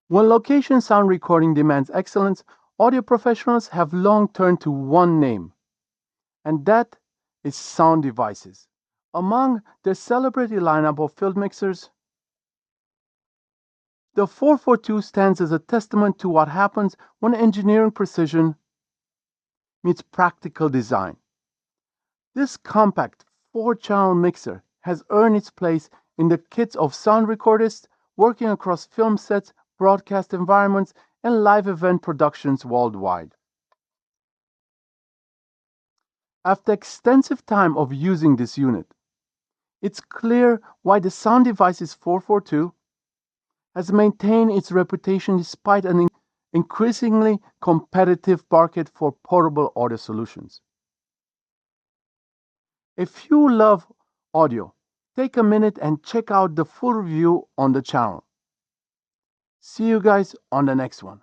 When location sound recording demands excellence, audio professionals have long turned to one name, and that is Sound Devices. Among their celebrity lineup of field mixers, the 442 stands as a testament to what happens when engineering precision meets practical design. This compact 4-channel mixer has earned its place in the kits of sound recordists working across film sets, broadcast environments, and live event productions worldwide. After extensive time of using this unit, it's clear why the Sound Devices 442 has maintained its reputation despite an increasingly competitive market for portable audio solutions. If you love audio, take a minute and check out the full review on the channel. See you guys on the next one.